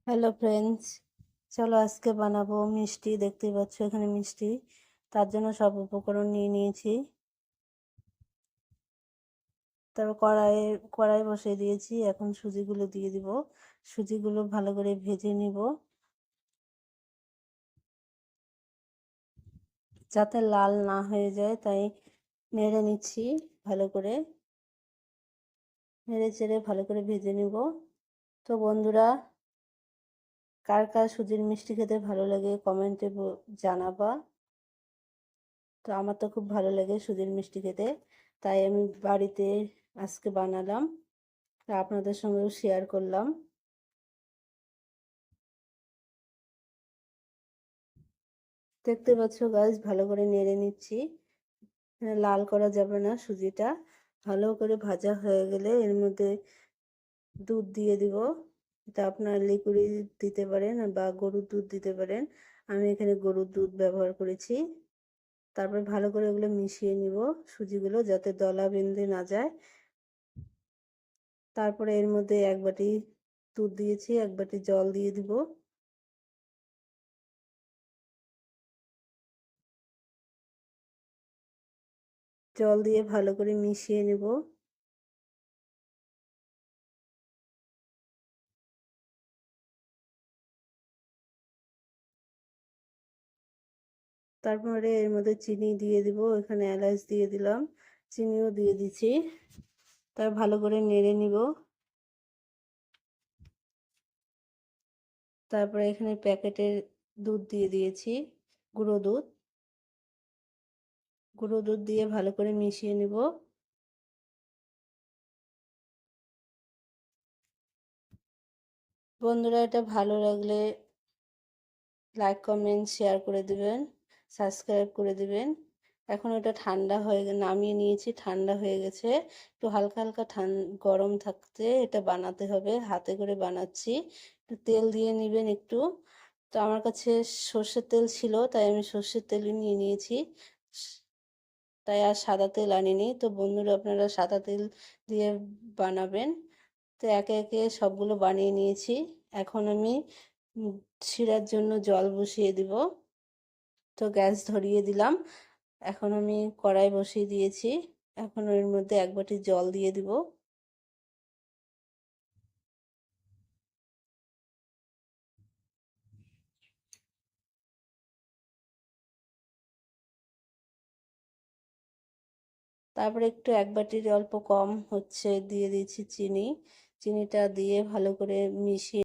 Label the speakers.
Speaker 1: Hello friends, চলো আজকে বানাবো মিষ্টি। দেখতেই পাচ্ছ এখানে মিষ্টি। তার জন্য সব উপকরণ নিয়ে নিয়েছি। তারপর কড়াই বসিয়ে দিয়েছি। এখন সুজিগুলো দিয়ে দিব। সুজিগুলো ভালো করে ভেজে নিব, যাতে লাল না হয়ে যায়, তাই নেড়ে নিচ্ছি ভালো করে। নেড়ে চেড়ে ভালো করে ভেজে নিব। তো বন্ধুরা, কার কার সুজির মিষ্টি খেতে ভালো লাগে কমেন্টে জানাবা। তো আমার তো খুব ভালো লাগে সুজির মিষ্টি খেতে, তাই আমি বাড়িতে আজকে বানালাম, তা আপনাদের সঙ্গেও শেয়ার করলাম। দেখতে পাচ্ছ গাইস, ভালো করে নেড়ে নিচ্ছি। লাল করা যাবে না সুজিটা। ভালো করে ভাজা হয়ে গেলে এর মধ্যে দুধ দিয়ে দিব। এটা আপনার লিকুইড দিতে পারেন বা গরুর দুধ দিতে পারেন। আমি এখানে গরুর দুধ ব্যবহার করেছি। তারপর ভালো করে ওগুলো মিশিয়ে নিব, সুজিগুলো যাতে দলা বেঁধে না যায়। তারপরে এর মধ্যে এক বাটি দুধ দিয়েছি, এক বাটি জল দিয়ে দিব। জল দিয়ে ভালো করে মিশিয়ে নেব। তারপরে এর মধ্যে চিনি দিয়ে দিব। এখানে এলাচ দিয়ে দিলাম, চিনিও দিয়ে দিচ্ছি। তার ভালো করে নেড়ে নিব। তারপরে এখানে প্যাকেটের দুধ দিয়ে দিয়েছি, গুঁড়ো দুধ। গুঁড়ো দুধ দিয়ে ভালো করে মিশিয়ে নিব। বন্ধুরা, এটা ভালো লাগলে লাইক কমেন্ট শেয়ার করে দিবেন, সাবস্ক্রাইব করে দিবেন। এখন এটা ঠান্ডা হয়ে নামিয়ে নিয়েছি, ঠান্ডা হয়ে গেছে। একটু হালকা হালকা গরম থাকতে এটা বানাতে হবে। হাতে করে বানাচ্ছি। একটু তেল দিয়ে নেবেন একটু। তো আমার কাছে সর্ষের তেল ছিল, তাই আমি সর্ষের তেলই নিয়ে নিয়েছি। তাই আর সাদা তেল আনিনি। তো বন্ধুরা, আপনারা সাদা তেল দিয়ে বানাবেন। তো একে একে সবগুলো বানিয়ে নিয়েছি। এখন আমি শিরার জন্য জল বসিয়ে দিব। তো গ্যাস ধরিয়ে দিলাম। এখন আমি কড়াই বসিয়ে দিয়েছি। এখন এর মধ্যে এক বাটি জল দিয়ে দিব। তারপরে একটু এক বাটির অল্প কম হচ্ছে দিয়ে দিয়েছি চিনি। চিনিটা দিয়ে ভালো করে মিশিয়ে